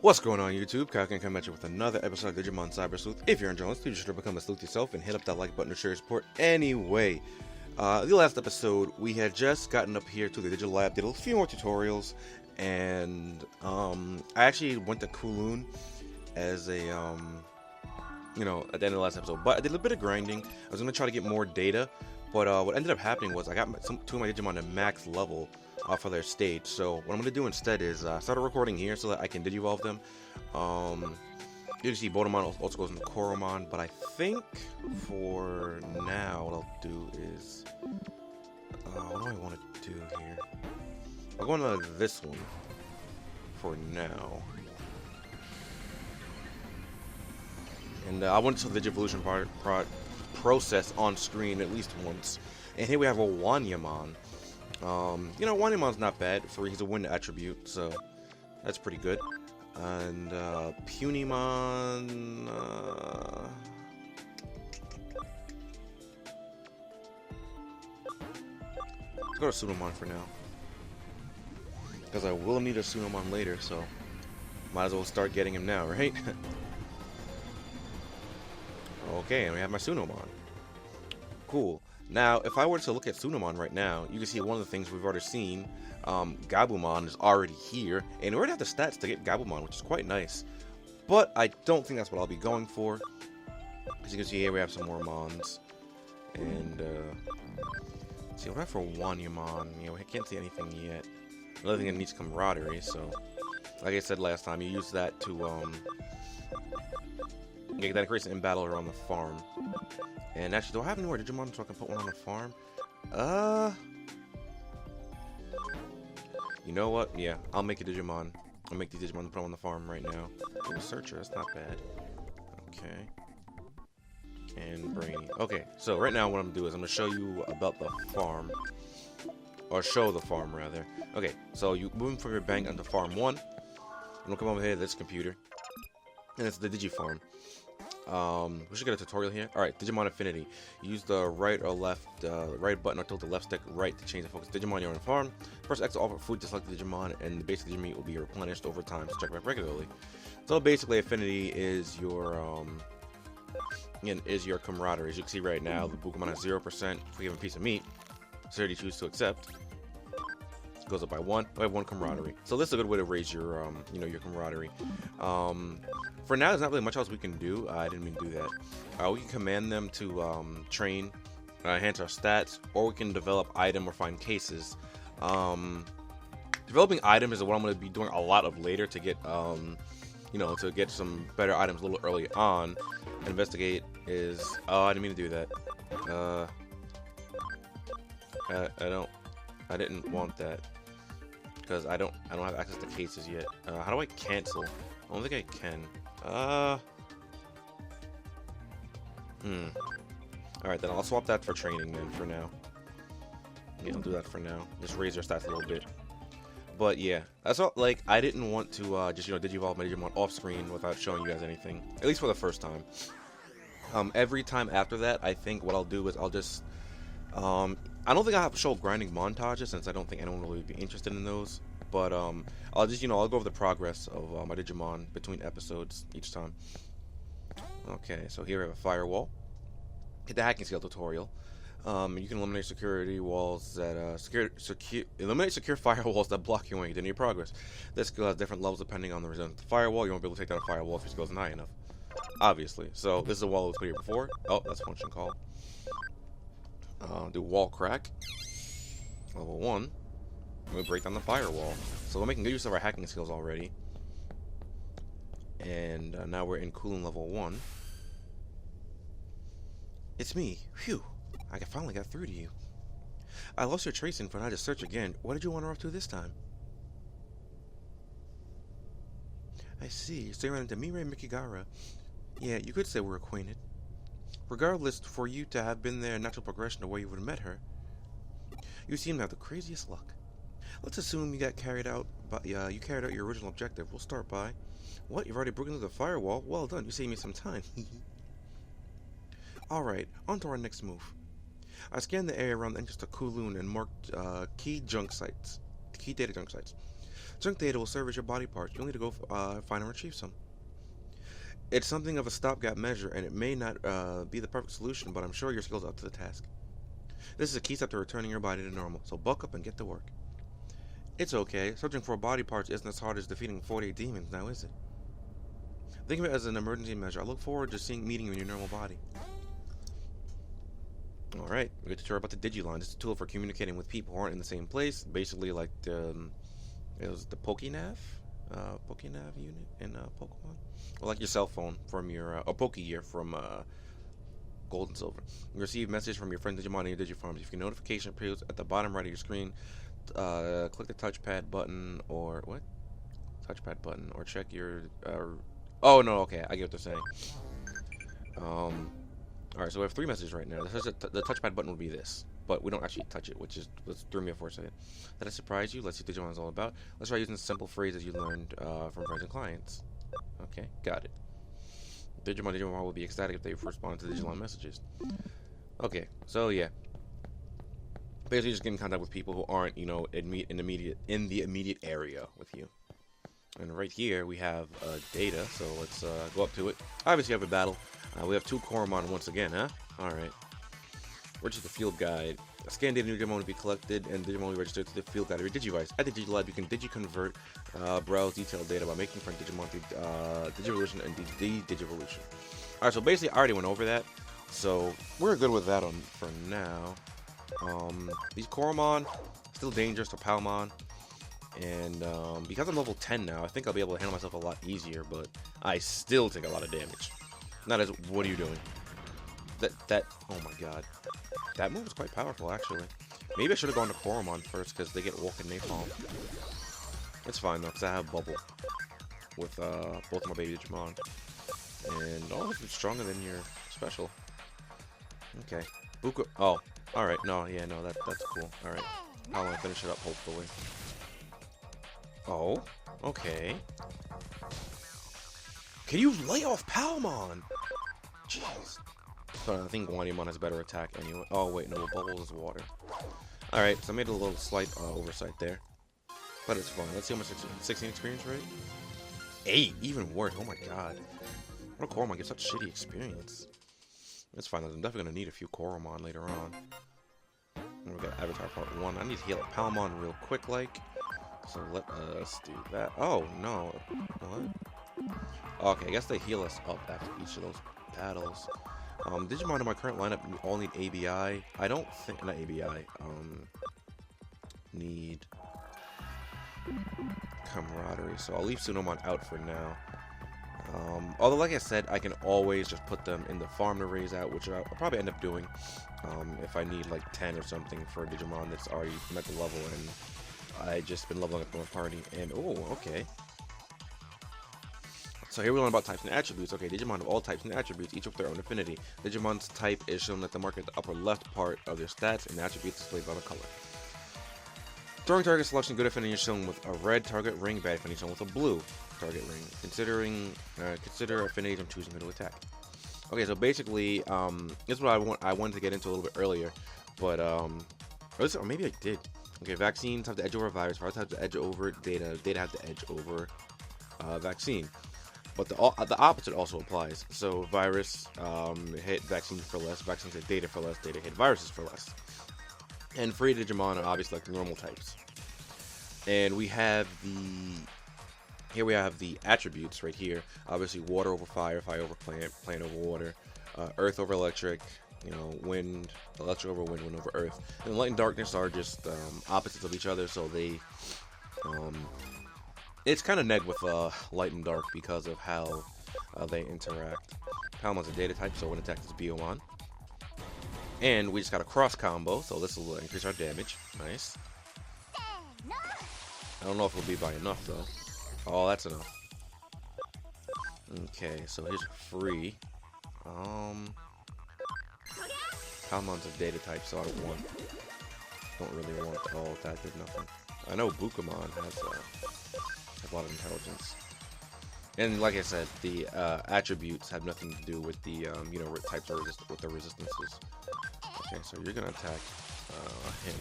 What's going on YouTube? Kyoko coming at you with another episode of Digimon Cyber Sleuth. If you're enjoying this, please be sure to become a sleuth yourself and hit up that like button to show your support. Anyway, the last episode, we had just gotten up here to the Digital Lab, did a few more tutorials, and I actually went to Kowloon as a, at the end of the last episode. But I did a bit of grinding. I was going to try to get more data, but what ended up happening was I got two of my Digimon to max level for their stage. So what I'm going to do instead is start a recording here so that I can digivolve them. You can see Bodemon also goes into Koromon, but I think for now what I'll do is what do I want to do here? I'll go into this one for now. And I went to the Digivolution process on screen at least once. And here we have a Wanyamon. Wanyamon's not bad for he's a wind attribute, so that's pretty good. And Punimon, let's go to Sunomon for now, because I will need a Sunomon later, so might as well start getting him now, right? Okay, and we have my Sunomon. Cool. Now, if I were to look at Sunomon right now, you can see one of the things we've already seen. Gabumon is already here, and we already have the stats to get Gabumon, which is quite nice. But I don't think that's what I'll be going for. As you can see here, we have some more Mons. And, let's see, what do I have for Wanyamon? I can't see anything yet. Another thing that needs camaraderie, so like I said last time, you use that to, get that increase in battle around the farm. And actually, do I have any more Digimon so I can put one on the farm? You know what? Yeah, I'll make a Digimon. I'll make the Digimon to put on the farm right now. Ooh, Searcher, that's not bad. Okay. And Brainy. Okay, so right now what I'm going to do is I'm going to show you about the farm. Or show the farm, rather. Okay, so you move from your bank onto farm 1. And we'll come over here to this computer. And it's the Digifarm. We should get a tutorial here. Alright, Digimon Affinity. Use the right or left, right button or tilt the left stick right to change the focus. Digimon you're on farm. Press X to offer food to select the Digimon, and the basic Digimon will be replenished over time, so check back regularly. So basically, Affinity is your, camaraderie. As you can see right now, the Bukamon has 0% for given piece of meat. So you choose to accept. It goes up by 1. We have 1 camaraderie. So this is a good way to raise your, your camaraderie. For now, there's not really much else we can do. I didn't mean to do that. We can command them to train, enhance our stats, or we can develop item or find cases. Developing items is what I'm going to be doing a lot of later to get, to get some better items a little early on. Investigate is, oh, I didn't mean to do that. I didn't want that because I don't have access to cases yet. How do I cancel? I don't think I can. Alright, then I'll swap that for training then for now. Yeah, I'll do that for now. Just raise your stats a little bit. But yeah, that's all. Like, I didn't want to just digivolve my Digimon off screen without showing you guys anything. At least for the first time. Every time after that, I think what I'll do is I'll just I don't think I'll have to show grinding montages since I don't think anyone will really be interested in those. But I'll just I'll go over the progress of my Digimon between episodes each time. Okay, so here we have a firewall. Hit the hacking skill tutorial. You can eliminate security walls that eliminate secure firewalls that block you when you do your progress. This skill has different levels depending on the resistance of the firewall. You won't be able to take down a firewall if your skill isn't high enough. Obviously. So this is a wall that was put here before. Oh, that's function call. Do wall crack. Level 1. We break down the firewall. So we're making good use of our hacking skills already. And now we're in Kowloon level 1. It's me. Phew. I finally got through to you. I lost your trace info and I had to search again. What did you wander off to this time? I see. So you ran into Mirai Mikigara. Yeah, you could say we're acquainted. Regardless, for you to have been there, natural progression to where you would have met her. You seem to have the craziest luck. Let's assume you got carried out, but you carried out your original objective. We'll start by, what? You've already broken through the firewall. Well done. You saved me some time. All right, on to our next move. I scanned the area around the entrance to Kowloon and marked key data junk sites. Junk data will serve as your body parts. You'll need to go find and retrieve some. It's something of a stopgap measure, and it may not be the perfect solution, but I'm sure your skills are up to the task. This is a key step to returning your body to normal, so buck up and get to work. It's okay. Searching for body parts isn't as hard as defeating 48 demons, now is it? Think of it as an emergency measure. I look forward to meeting you in your normal body. Alright, we get to hear about the Digiline. It's a tool for communicating with people who aren't in the same place. Basically, like it was the Pokénav unit in Pokemon. Or like your cell phone from your, or Pokegear from Gold and Silver. You receive messages from your friend Digimon and your Digifarms. If your notification appears at the bottom right of your screen, click the touchpad button or what? Touchpad button or check your. Oh no, okay, I get what they're saying. Alright, so we have 3 messages right now. The touchpad button would be this, but we don't actually touch it, which threw me off for a second. Did I surprise you? Let's see what Digimon is all about. Let's try using simple phrases you learned from friends and clients. Okay, got it. Digimon will be ecstatic if they respond to Digimon messages. Okay, so yeah. Basically just get in contact with people who aren't, you know, in the immediate area with you. And right here we have data, so let's go up to it. Obviously, you have a battle. We have 2 Koromon once again, huh? Alright. Which is the field guide. Scan data Digimon will be collected, and Digimon will be registered to the field guide of your Digivice. At the Digilab, you can Digi-convert, browse detailed data by making friend Digimon through Digivolution and Digivolution. Alright, so basically, I already went over that. So, we're good with that for now. These Koromon, still dangerous to Palmon. And because I'm level 10 now, I think I'll be able to handle myself a lot easier, but I still take a lot of damage. Not as, what are you doing? Oh my god. That move is quite powerful, actually. Maybe I should have gone to Koromon first, because they get Walking Napalm. It's fine, though, because I have Bubble with both my baby Digimon. And, oh, it's stronger than your special. Okay. Buko. Oh, alright. No, yeah, no, that's cool. Alright. I'll finish it up, hopefully. Oh, okay. Can you lay off Palmon? Jeez. So I think Guanimon has better attack anyway. Oh, wait, no, Bubbles is water. Alright, so I made a little slight oversight there. But it's fine. Let's see how much 16 experience rate. 8, even worse. Oh my god. What a Koromon gives such shitty experience. It's fine. I'm definitely going to need a few Koromon later on. And we got Avatar Part 1. I need to heal up Palmon real quick, like. So let us do that. Oh, no. What? Okay, I guess they heal us up after each of those battles. Digimon in my current lineup all need ABI. I don't think... Not ABI. Need... camaraderie. So I'll leave Tsunomon out for now. Although, like I said, I can always just put them in the farm to raise out, which I'll probably end up doing. If I need, like, 10 or something for a Digimon that's already met the level and... I just been leveling up my party, and oh, okay. So here we learn about types and attributes. Okay, Digimon have all types and attributes, each with their own affinity. Digimon's type is shown at the mark at the upper left part of their stats, and the attributes displayed by the color. During target selection, good affinity is shown with a red target ring, bad affinity is shown with a blue target ring. Consider affinities when choosing who to attack. Okay, so basically, this is what I wanted to get into a little bit earlier, but or maybe I did. Okay, vaccines have the edge over virus have the edge over data have the edge over vaccine. But the opposite also applies. So virus hit vaccines for less, vaccines hit data for less, data hit viruses for less. And free Digimon are obviously like the normal types. And we have here we have the attributes right here. Obviously water over fire, fire over plant, plant over water, earth over electric, you know, wind, electric over wind, wind over earth. And light and darkness are just opposites of each other, so they it's kind of neg with light and dark because of how they interact. Palmon's a data type, so when attacked is Biomon. And we just got a cross combo, so this will increase our damage. Nice. I don't know if it'll be by enough though. Oh, that's enough. Okay, so here's free. Palmon's a data type, so I don't really want. Oh, that did nothing. I know Bukamon has a lot of intelligence. And like I said, the attributes have nothing to do with the you know, types or with the resistances. Okay, so you're gonna attack him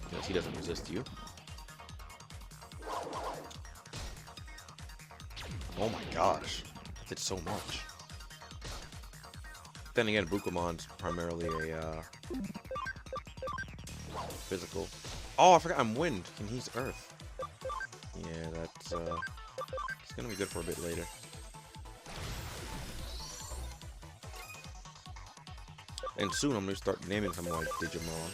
because he doesn't resist you. Oh my gosh. I did so much. Then again, Bukumon's primarily a physical. Oh, I forgot I'm wind, and he's earth. Yeah, that's it's gonna be good for a bit later. And soon I'm gonna start naming some like Digimon.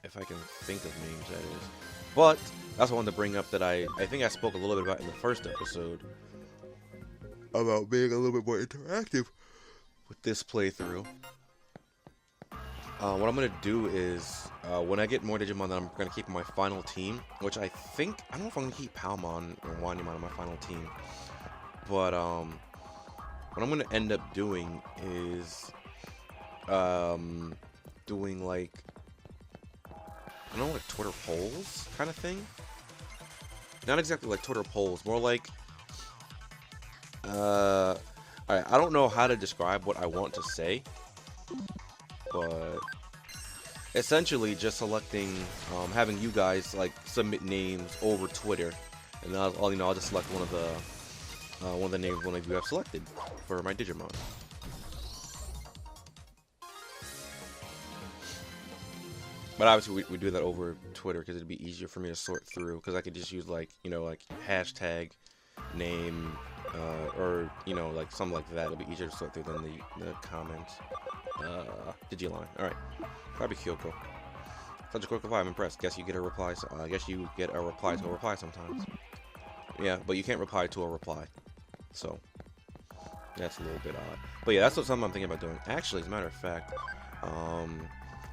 If I can think of names, that is. But I also wanted to bring up that I think I spoke a little bit about in the first episode about being a little bit more interactive with this playthrough. What I'm gonna do is when I get more Digimon, then I'm gonna keep my final team, which I don't know if I'm gonna keep Palmon or Wanyamon on my final team, but what I'm gonna end up doing is doing like, I don't know, like Twitter polls kind of thing. Not exactly like Twitter polls, more like alright, I don't know how to describe what I want to say, but essentially just selecting, having you guys like submit names over Twitter, and I'll just select one of the names one of you have selected for my Digimon. But obviously we do that over Twitter because it'd be easier for me to sort through, because I could just use like, you know, like hashtag name or, you know, like something like that. It'll be easier to sort through than the comments. Digiline. Alright. Probably Kyoko. Such a quick reply, I'm impressed. Guess you get a reply. I guess you get a reply to a reply sometimes. Yeah, but you can't reply to a reply. So that's a little bit odd. But yeah, that's something I'm thinking about doing. Actually, as a matter of fact,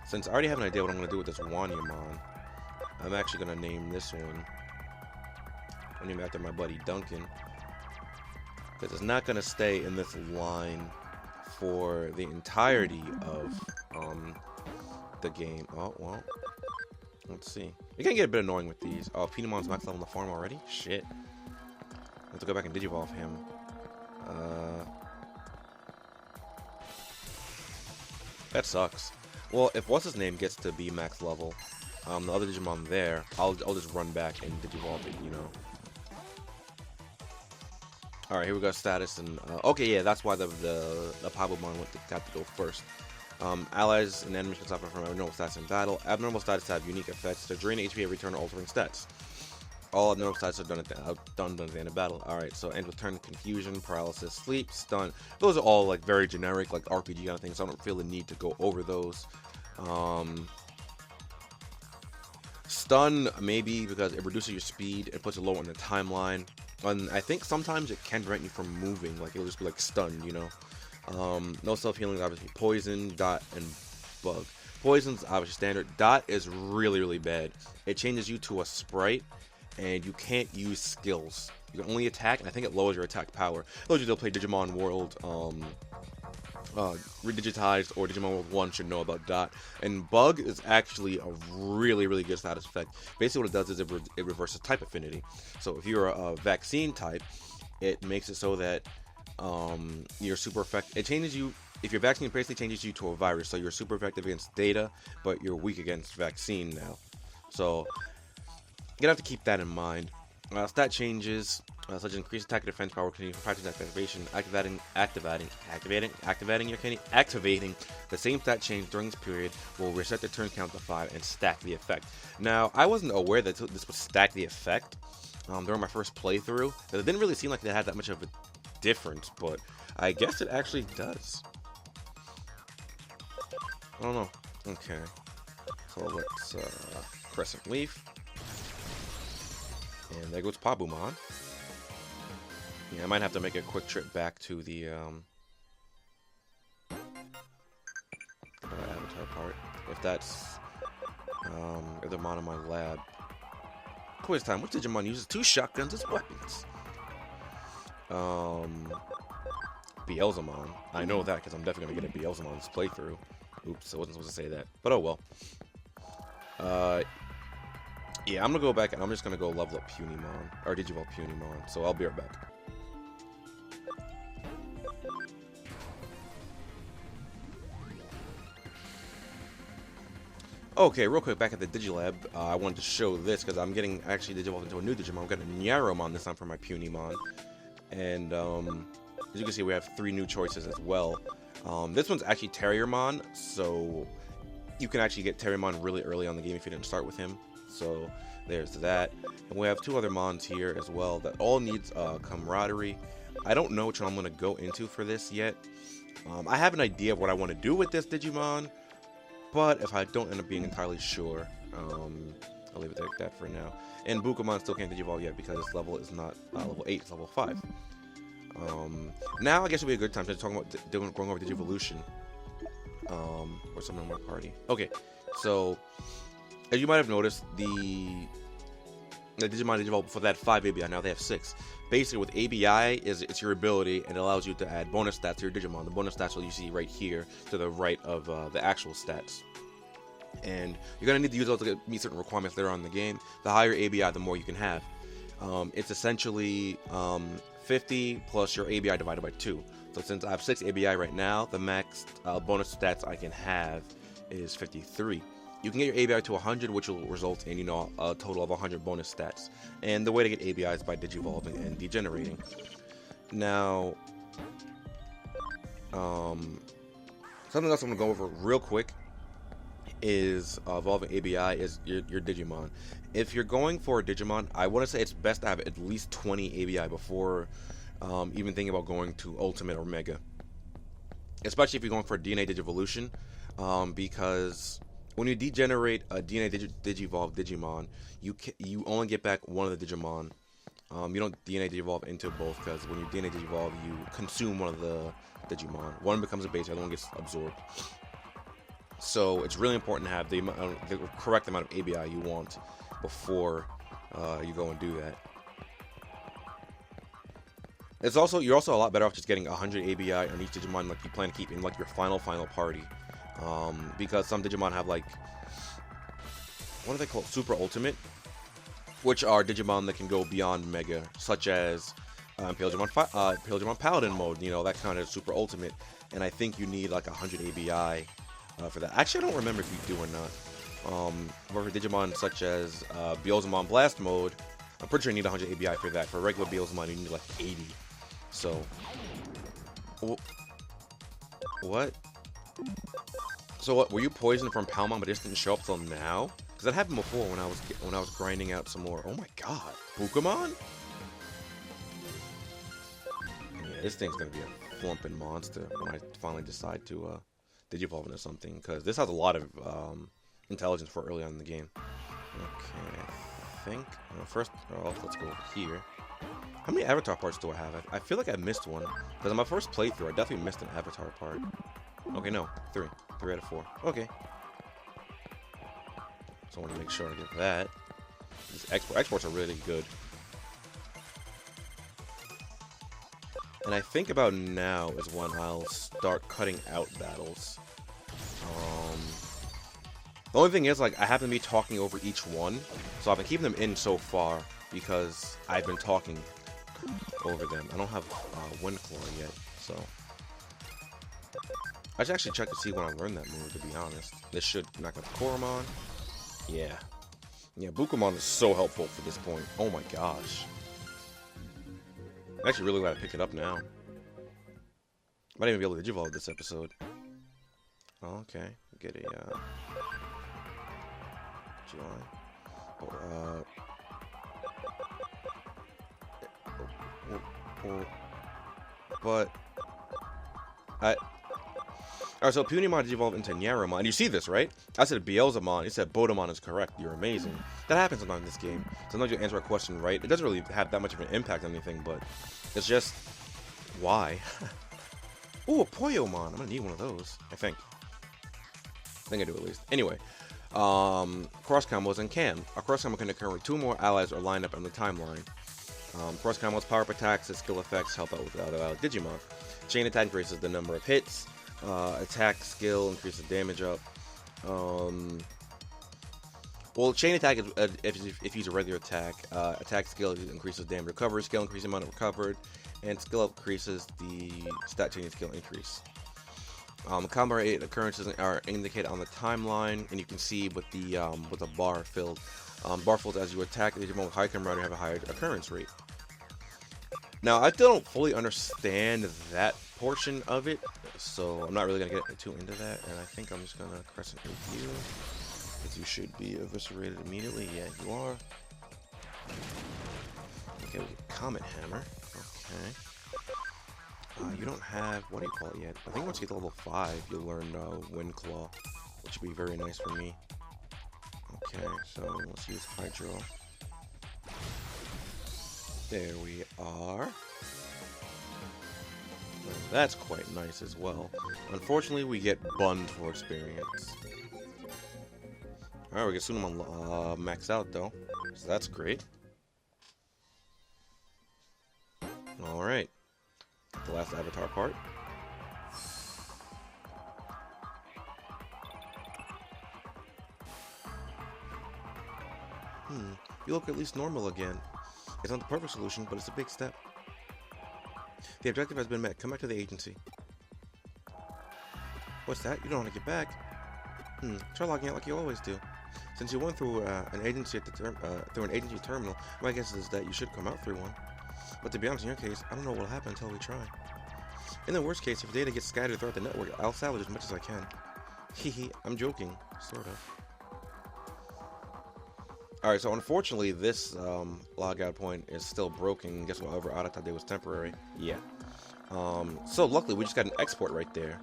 since I already have an idea what I'm going to do with this Wanyamon, I'm actually going to name this one. I'll name it after my buddy Duncan, because it's not going to stay in this line for the entirety of the game. Oh, well. Let's see. It can get a bit annoying with these. Oh, Pinamon's max level on the farm already? Shit. I have to go back and Digivolve him. That sucks. Well, if what's his name gets to be max level, the other Digimon there, I'll just run back and Digivolve it, you know. All right, here we go. Status and okay, yeah, that's why the Pabomon got to go first. Allies and enemies can suffer from abnormal stats in battle. Abnormal stats have unique effects to drain HP every turn or altering stats. All abnormal stats are done at the end of battle. Alright, so end with turn, confusion, paralysis, sleep, stun. Those are all like very generic, like RPG kind of things, so I don't feel the need to go over those. Stun, maybe, because it reduces your speed and puts it lower in the timeline. And I think sometimes it can prevent you from moving, like it'll just be like stunned, you know. No self-healing, obviously. Poison, dot, and bug. Poison's obviously standard. Dot is really, really bad. It changes you to a sprite, and you can't use skills. You can only attack, and I think it lowers your attack power. Those of you that play Digimon World Redigitized or Digimon World 1 should know about Dot. And Bug is actually a really, really good status effect. Basically what it does is it reverses type affinity. So if you're a vaccine type, it makes it so that you're super effective. It changes you. If you're vaccine, it basically changes you to a virus. So you're super effective against Data, but you're weak against vaccine now. So you're gonna have to keep that in mind. Stat changes, such as increased attack and defense power, continuing practice activation, activating the same stat change during this period will reset the turn count to 5 and stack the effect. Now, I wasn't aware that this would stack the effect during my first playthrough. It didn't really seem like it had that much of a difference, but I guess it actually does. I don't know. Okay, so let's Crescent Leaf. And there goes Pabomon. Yeah, I might have to make a quick trip back to the avatar part. If that's if they're on my lab. Quiz time. Which Digimon uses 2 shotguns as weapons? Beelzemon. I know that because I'm definitely gonna get a Beelzemon this playthrough. Oops, I wasn't supposed to say that. But oh well. Yeah, I'm gonna go back and I'm just gonna go level up Punimon, or Digivolve Punimon, so I'll be right back. Okay, real quick, back at the Digilab, I wanted to show this because I'm getting actually Digivolved into a new Digimon. I've got a Nyaromon this time for my Punimon. And as you can see, we have 3 new choices as well. This one's actually Terriermon, so you can actually get Terriermon really early on the game if you didn't start with him. So there's that. And we have 2 other Mons here as well that all needs camaraderie. I don't know which one I'm going to go into for this yet. I have an idea of what I want to do with this Digimon, but if I don't end up being entirely sure, I'll leave it like that for now. And Bukamon still can't Digivolve yet because its level is not level 8, it's level 5. Now I guess it'll be a good time to talk about going over Digivolution. Or someone in my party. Okay, so as you might have noticed, the Digimon Digivolve for that 5 ABI, now they have 6. Basically, with ABI, it's your ability, and it allows you to add bonus stats to your Digimon. The bonus stats will you see right here to the right of the actual stats. And you're going to need to use those to meet certain requirements later on in the game. The higher ABI, the more you can have. It's essentially 50 plus your ABI divided by 2. So since I have 6 ABI right now, the max bonus stats I can have is 53. You can get your ABI to 100, which will result in, a total of 100 bonus stats. And the way to get ABI is by digivolving and degenerating. Now, something else I'm going to go over real quick is evolving ABI is your Digimon. If you're going for a Digimon, I want to say it's best to have at least 20 ABI before even thinking about going to Ultimate or Mega. Especially if you're going for a DNA Digivolution, because when you degenerate a DNA Digivolve Digimon, you only get back one of the Digimon. You don't DNA Digivolve into both, because when you DNA Digivolve, you consume one of the Digimon. One becomes a base, the other one gets absorbed. So it's really important to have the correct amount of ABI you want before you go and do that. You're also a lot better off just getting 100 ABI on each Digimon like you plan to keep in like your final party. Because some Digimon have like, what do they call it? Super Ultimate, which are Digimon that can go beyond Mega, such as Digimon Paladin mode, that kind of Super Ultimate. And I think you need like 100 ABI for that. Actually, I don't remember if you do or not. But for Digimon such as Beelzemon Blast mode, I'm pretty sure you need 100 ABI for that. For regular Beelzemon, you need like 80. So, what? So what? Were you poisoned from Palmon, but it just didn't show up till now? Because that happened before when I was grinding out some more. Oh my god, Pokemon! Yeah, this thing's gonna be a flumping monster when I finally decide to Digivolve into something, because this has a lot of intelligence for early on in the game. Okay, I think first off, let's go over here. How many avatar parts do I have? I feel like I missed one, because on my first playthrough, I definitely missed an avatar part. Okay, no, 3 out of 4. Okay. So I want to make sure I get that. These exports are really good. And I think about now is when I'll start cutting out battles. The only thing is, like, I happen to be talking over each one, so I've been keeping them in so far because I've been talking over them. I don't have Windclaw yet, so I should actually check to see when I learned that move, to be honest. This should knock out the Koromon. Yeah, Bukamon is so helpful for this point. Oh my gosh. I'm actually really glad I picked it up now. Might even be able to Digivolve this episode. Oh, okay, get a but alright, so Punimon Digivolve into Nyaromon. You see this, right? I said Beelzemon. You said Bodemon is correct. You're amazing. That happens sometimes in this game. Sometimes you answer a question right. It doesn't really have that much of an impact on anything, but it's just why. Ooh, a Poyomon. I'm gonna need one of those. I think I do at least. Anyway, cross combos and Cam. A cross combo can occur when 2 more allies are lined up on the timeline. Cross combos, power-up attacks, and skill effects help out with the other Digimon. Chain attack increases the number of hits. Attack skill increases damage up. Well, chain attack is if you use a regular attack. Attack skill increases damage recovery. Skill increases the amount of recovered, and skill up increases the stat changing skill increase. Combo 8 occurrences are indicated on the timeline, and you can see with the bar filled. Bar filled as you attack the Digimon with high camaraderie have a higher occurrence rate. Now, I still don't fully understand that portion of it, so I'm not really going to get too into that, and I think I'm just going to crescent hit you, because you should be eviscerated immediately. Yeah, you are. Okay, we get Comet Hammer. Okay. You don't have, what do you call it yet? I think once you get to level 5, you'll learn Wind Claw, which would be very nice for me. Okay, so let's use Hydro. There we are. That's quite nice as well. Unfortunately, we get bunned for experience. Alright, we get Sunamon max out though, so that's great. Alright, the last avatar part. You look at least normal again. It's not the perfect solution, but it's a big step. The objective has been met. Come back to the agency. What's that? You don't want to get back? Try logging out like you always do. Since you went through an agency at the through an agency terminal, my guess is that you should come out through one. But to be honest, in your case, I don't know what will happen until we try. In the worst case, if data gets scattered throughout the network, I'll salvage as much as I can. Hehe, I'm joking, sort of. Alright, so unfortunately, this logout point is still broken. Guess what? Over Arata was temporary. Yeah. So luckily, we just got an export right there.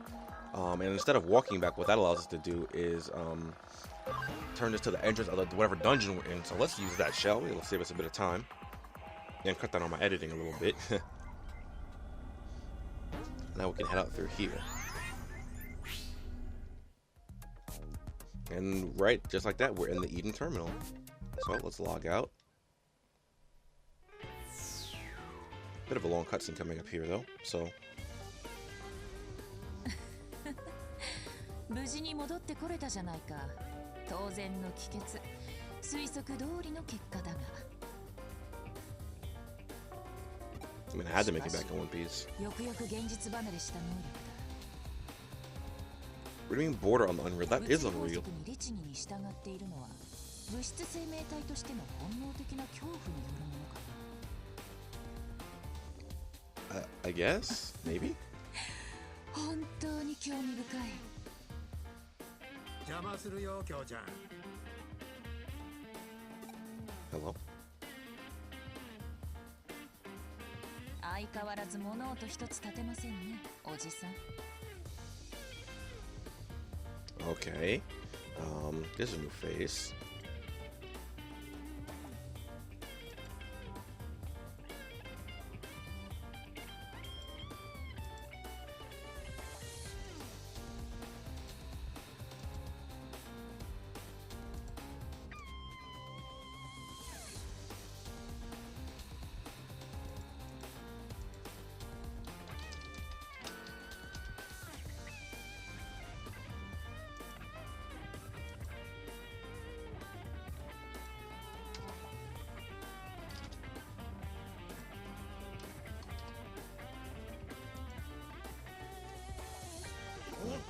And instead of walking back, what that allows us to do is turn this to the entrance of whatever dungeon we're in. So let's use that, shall we? Let's save us a bit of time. And cut down on my editing a little bit. Now we can head out through here. And right, just like that, we're in the Eden Terminal. So let's log out. Bit of a long cutscene coming up here though, so. 無事に戻ってこれたじゃないか。当然の帰結、推測通りの結果だが。I mean, I had to make it back in one piece. よくよく現実離れした能力だ。 What do you mean border on the unreal? That is unreal. 律儀に従っているのは物質生命体としての本能的な恐怖によるものかな。I guess? Maybe? 本当に興味深い。邪魔するよ、京ちゃん。Hello? 相変わらず物音一つ立てませんね、おじさん。 Okay. There's a new face.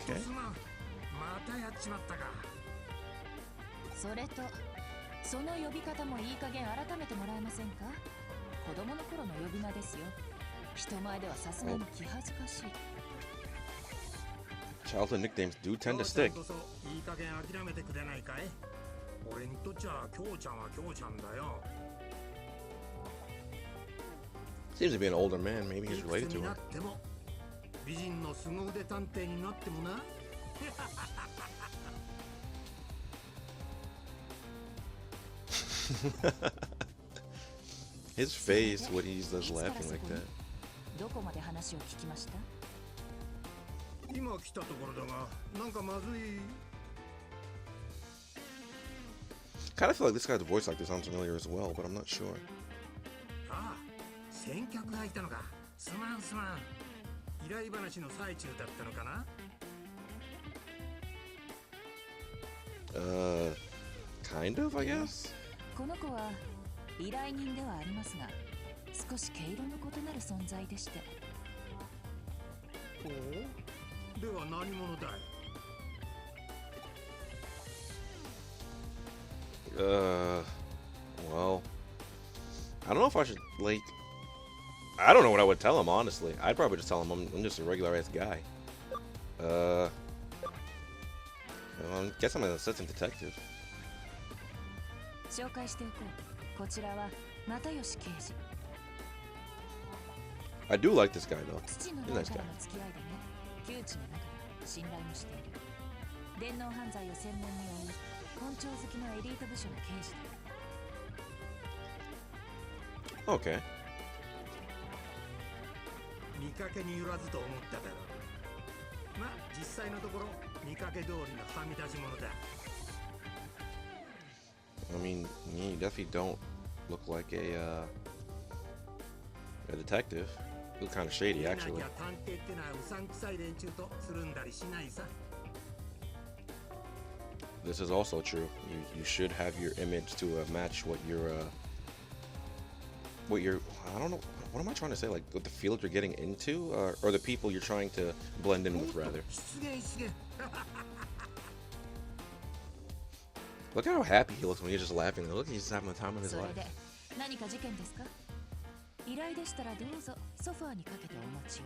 Okay. またやっちまったか。それと、その呼び方もいい加減改めてもらえませんか？子供の頃の呼び名ですよ。人前ではさすがに気恥ずかしい。Childhood nicknames do tend to stick. いい加減諦めてくれないかい？俺にとっちゃ京ちゃんは京ちゃんだよ。 Seems to be an older man. Maybe he's related to her. 美人の凄腕探偵になってもな。His face when he's just laughing like that. どこまで話を聞きました？今来たところだが、なんかまずい。 Kind of feel like this guy's voice like this sounds familiar as well, but I'm not sure. ああ、先客がいたのか。すまんすまん。 依頼話の最中だったのかな。Kind of, I guess. この子は依頼人ではありますが、少し毛色の異なる存在でして。おお、では何者だい？ Well, I don't know if I should, like, I don't know what I would tell him, honestly. I'd probably just tell him I'm just a regular-ass guy. I guess I'm an assistant detective. 紹介しておこう。こちらは又吉刑事。 I do like this guy, though. 父の He's a 代 nice か guy. らの付き合いでね、旧知の中で信頼もしている。電脳犯罪を専門に追う根性好きのエリート部署の刑事だ。 Okay. 見かけによらずと思っただろう。まあ実際のところ見かけ通りのはみ出し者だ。 I mean, you definitely don't look like a detective. You look kind of shady, な actually. きゃ探偵ってのはうさんくさい連中とつるんだりしないさ。 This is also true. You should have your image to match what you're I don't know, what am I trying to say? Like what the field you're getting into, or the people you're trying to blend in with, rather. 失言失言。 Look at how happy he looks when he's just laughing. Look, he's just having the time of his それ life. で何か事件ですか？依頼でしたらどうぞソファーにかけてお持ちを。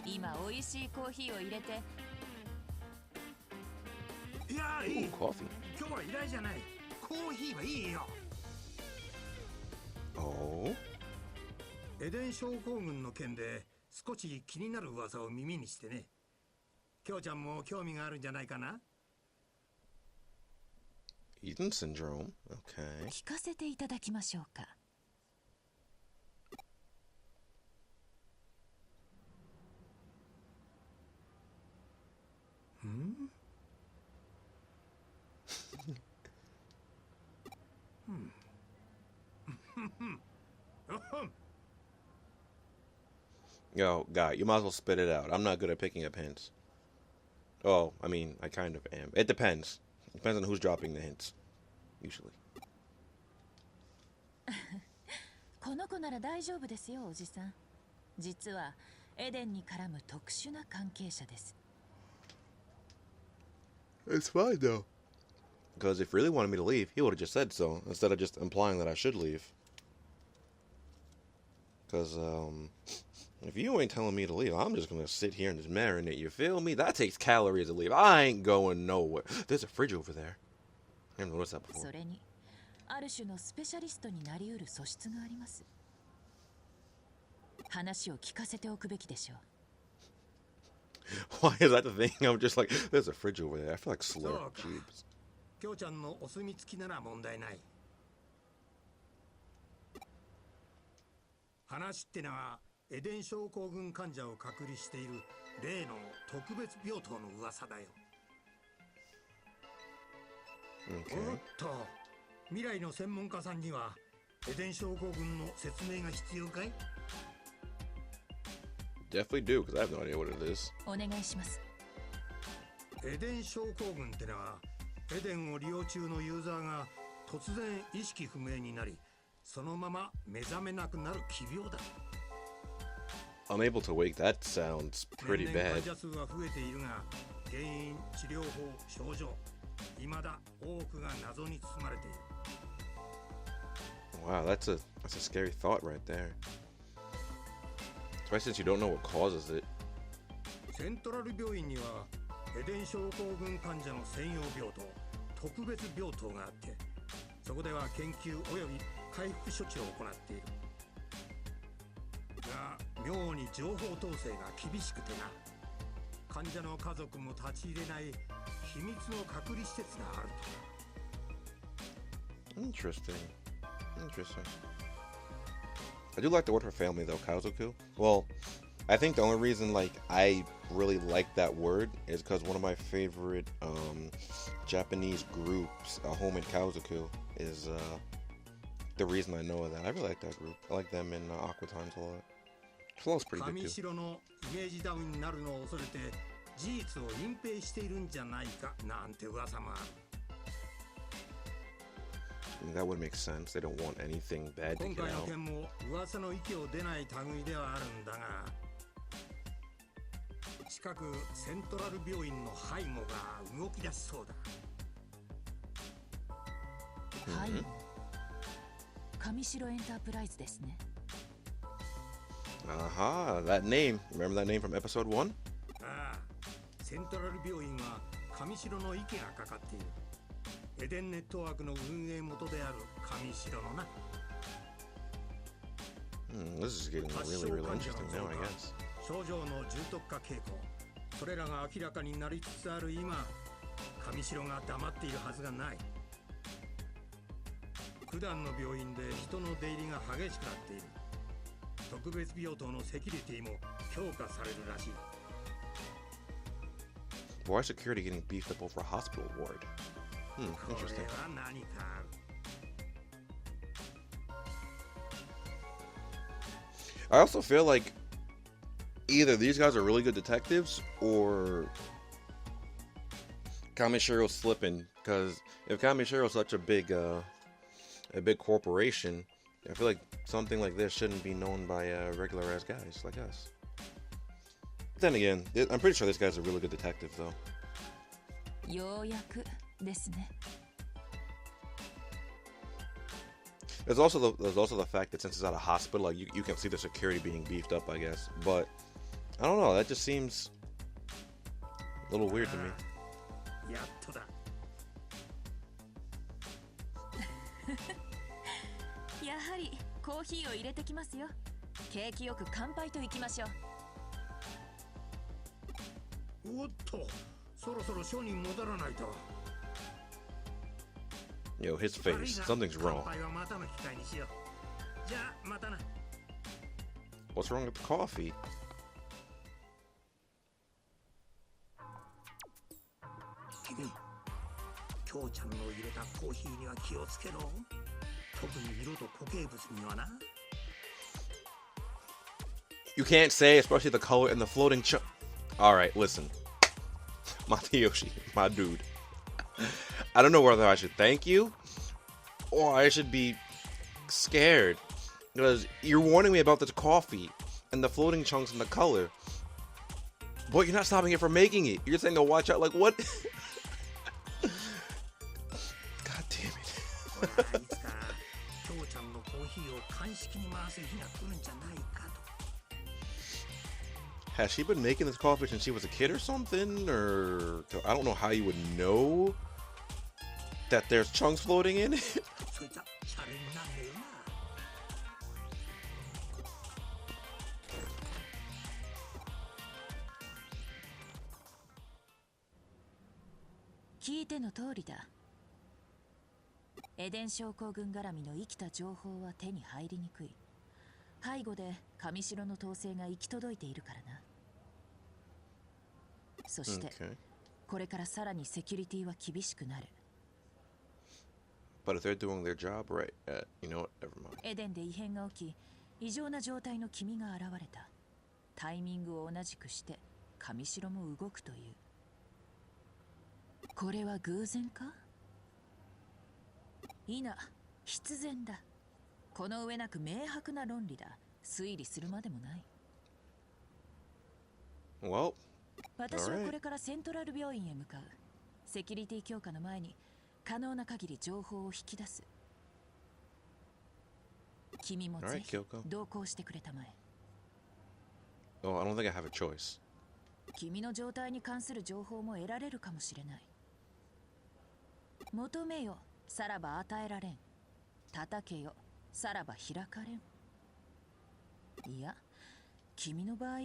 今美味しいコーヒーを入れて。いやい Ooh, い。 coffee. 今日は依頼じゃない。コーヒーはいいよ。 Oh. エデン症候群の件で少し気になる噂を耳にしてね。きょうちゃんも興味があるんじゃないかな。 Eden syndrome. Okay. 聞かせていただきましょうか。 Yo, guy, you might as well spit it out. I'm not good at picking up hints. Oh, I mean, I kind of am. It depends. Depends on who's dropping the hints. Usually. この子なら大丈夫ですよ、おじさん。実はエデンに絡む特殊な関係者です。 It's fine, though. Because if he really wanted me to leave, he would have just said so, instead of just implying that I should leave. Because, if you ain't telling me to leave, I'm just gonna sit here and just marinate, you feel me? That takes calories to leave. I ain't going nowhere. There's a fridge over there. I haven't noticed that before. それに、ある種のスペシャリストになりうる素質があります。話を聞かせておくべきでしょう。 Why is that the thing? I'm just like, there's a fridge over there. I feel like Sleuth. Jeebs. きょうちゃんのお墨付きなら問題ない。話ってのはエデン症候群患者を隔離している例の特別病棟の噂だよ。 Okay. おっと、未来の専門家さんにはエデン症候群の説明が必要かい？ Definitely do, because I have no idea what it is. お願いします。エデン症候群ってのはエデンを利用中のユーザーが突然意識不明になり、そのまま目覚めなくなる奇病だ。 Unable to wake, that sounds pretty 年々 bad. 患者数は増えているが、原因、治療法、症状、未だ多くが謎に包まれている。 Wow, that's a scary thought right there. Especially since you don't know what causes it. セントラル病院にはエデン症候群患者の専用病棟、特別病棟があって、そこでは研究および回復処置を行っている。が、妙に情報統制が厳しくてな。患者の家族も立ち入れない秘密の隔離施設があると。 Interesting. Interesting. I do like the word for family, though, Kazoku. Well, I think the only reason, like, I really like that word is because one of my favorite Japanese groups, Home in Kazoku, is the reason I know of that. I really like that group. I like them in Aqua Times a lot. Flow's pretty good, 上 too. 白のイメージダウンになるのを恐れて事実を隠蔽しているんじゃないかなんて噂もある。 I mean, that would make sense. They don't want anything bad to 今 get 回の out. 件も噂の息を出ない類ではあるんだが、近くセントラル病院の背後が動き出しそうだ。はい。上白エンタープライズですね。Aha, that name. Remember that name from episode 1? ああ、セントラル病院は上白の息がかかっている。エデンネットワークの運営元である上白のな。This is getting really, really interesting now, I guess. 症状の重篤化傾向、それらが明らかになりつつある今、上白が黙っているはずがない。普段の病院で人の出入りが激しくなっている。特別病棟のセキュリティも強化されるらしい。Why is security getting beefed up over a hospital ward? Interesting. これは何かある。I also feel like either these guys are really good detectives or Kamishiro's slipping, because if Kamishiro's such a big corporation, I feel like something like this shouldn't be known by regular ass guys like us. But then again, I'm pretty sure this guy's a really good detective though. ようやくですね。There's also the fact that since it's at a hospital, like you can see the security being beefed up, I guess. But I don't know, that just seems a little weird to me. やっとだ。やはりコーヒーを入れてきますよ。景気よく乾杯といきましょう。おっと、そろそろ署に戻らないと。Yo, his face. Something's wrong. 乾杯はまたの機会にしよう。じゃあまたな。What's wrong with the coffee? 君、京ちゃんの入れたコーヒーには気をつけろ。特に色と固形物にはな。You can't say, especially the color and the floating Alright, listen. Matayoshi, my dude. I don't know whether I should thank you or I should be scared. Because you're warning me about this coffee and the floating chunks and the color. But you're not stopping it from making it. You're saying to watch out, like what? God damn it. 京ちゃんのコーヒーを鑑識に回す日が来るんじゃないかと。Has she been making this coffee since she was a kid or something? Or I don't know how you would know that there's chunks floating in it. そいつはシャレになんねえよな。聞いての通りだ。エデン症候群絡みの生きた情報は手に入りにくい。背後で上白の統制が行き届いているからな。そして、これからさらにセキュリティは厳しくなる。But if they're doing their job right, you know what? Never mind. エデンで異変が起き、異常な状態の君が現れた。タイミングを同じくして、上白も動くという。これは偶然か？いな、必然だ。この上なく明白な論理だ。推理するまでもない。Well, 私はこれからセントラル病院へ向かう。セキュリティ強化の前に可能な限り情報を引き出す。君もぜひ同行してくれたまえ。Oh, I don't think I have a choice. 君の状態に関する情報も得られるかもしれない。求めよ、さらば与えられん。叩けよ、さらば開かれん。いや、君の場合、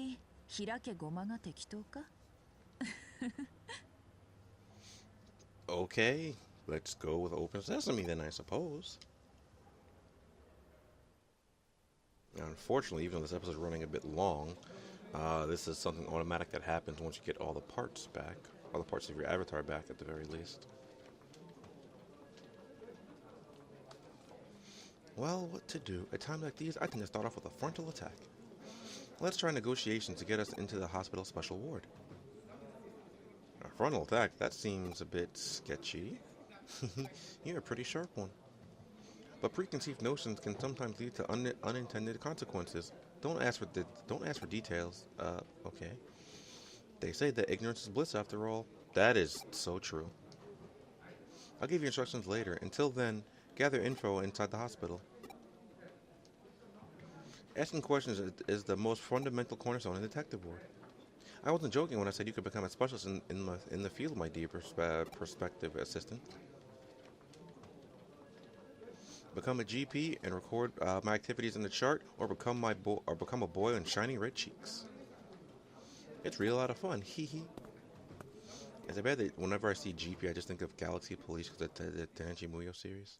開けごまが適当かOkay, let's go with open sesame then, I suppose. Now, unfortunately, even though this episode is running a bit long, this is something automatic that happens once you get all the parts back, all the parts of your avatar back at the very least. Well, what to do? At times like these, I think to start off with a frontal attack. Let's try negotiations to get us into the hospital special ward. A frontal attack? That seems a bit sketchy. You're a pretty sharp one. But preconceived notions can sometimes lead to unintended consequences. Don't ask for details. Okay. They say that ignorance is bliss after all. That is so true. I'll give you instructions later. Until then, gather info inside the hospital. Asking questions is the most fundamental cornerstone in detective work. I wasn't joking when I said you could become a specialist in the field, my dear prospective assistant. Become a GP and record my activities in the chart, or become a boy on shiny red cheeks. It's real lot of fun, hee hee. Is it bad that whenever I see GP, I just think of Galaxy Police because of the Tenchi Muyo series?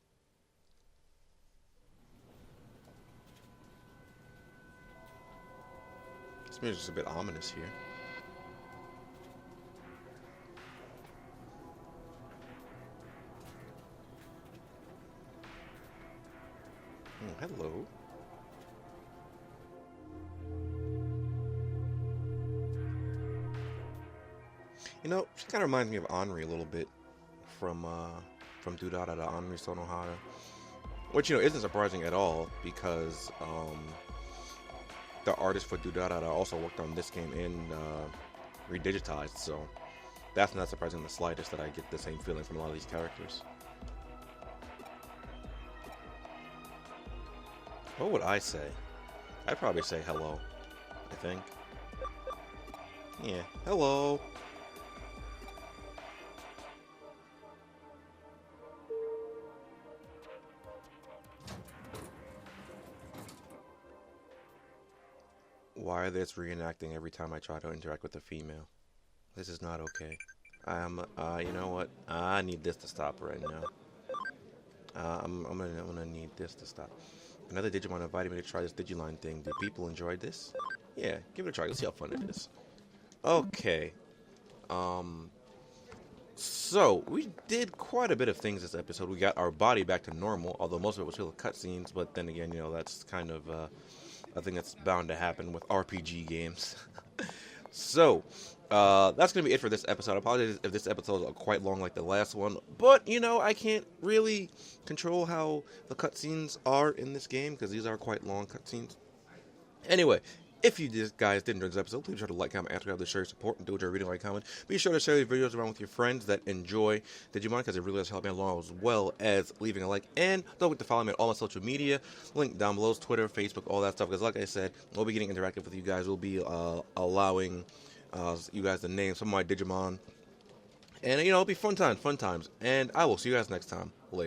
This music's a bit ominous here. Oh, hello. You know, she kind of reminds me of Henri a little bit from Durara to Henri Sonohara, which, you know, isn't surprising at all because the artist for Durara also worked on this game in redigitized, so that's not surprising in the slightest that I get the same feeling from a lot of these characters. What would I say? I'd probably say hello, I think. Yeah, hello. Why are they reenacting every time I try to interact with a female? This is not okay. You know what? I need this to stop right now. I'm gonna need this to stop. Another Digimon invited me to try this Digiline thing. Do people enjoy this? Yeah, give it a try. Let's see how fun it is. Okay. So, we did quite a bit of things this episode. We got our body back to normal, although most of it was filled with cutscenes, but then again, you know, that's kind of a thing that's bound to happen with RPG games. So, that's going to be it for this episode. I apologize if this episode is quite long like the last one, but, you know, I can't really control how the cutscenes are in this game, because these are quite long cutscenes. Anyway, if you guys did enjoy this episode, please be sure to like, comment, and subscribe to share your support, and do enjoy reading, like, comment. Be sure to share these videos around with your friends that enjoy Digimon, because it really does help me along, as well as leaving a like. And don't forget to follow me on all my social media. Link down below is Twitter, Facebook, all that stuff, because like I said, we'll be getting interactive with you guys. We'll be allowing you guys to name some of my Digimon. And, you know, it'll be fun times. And I will see you guys next time. Later.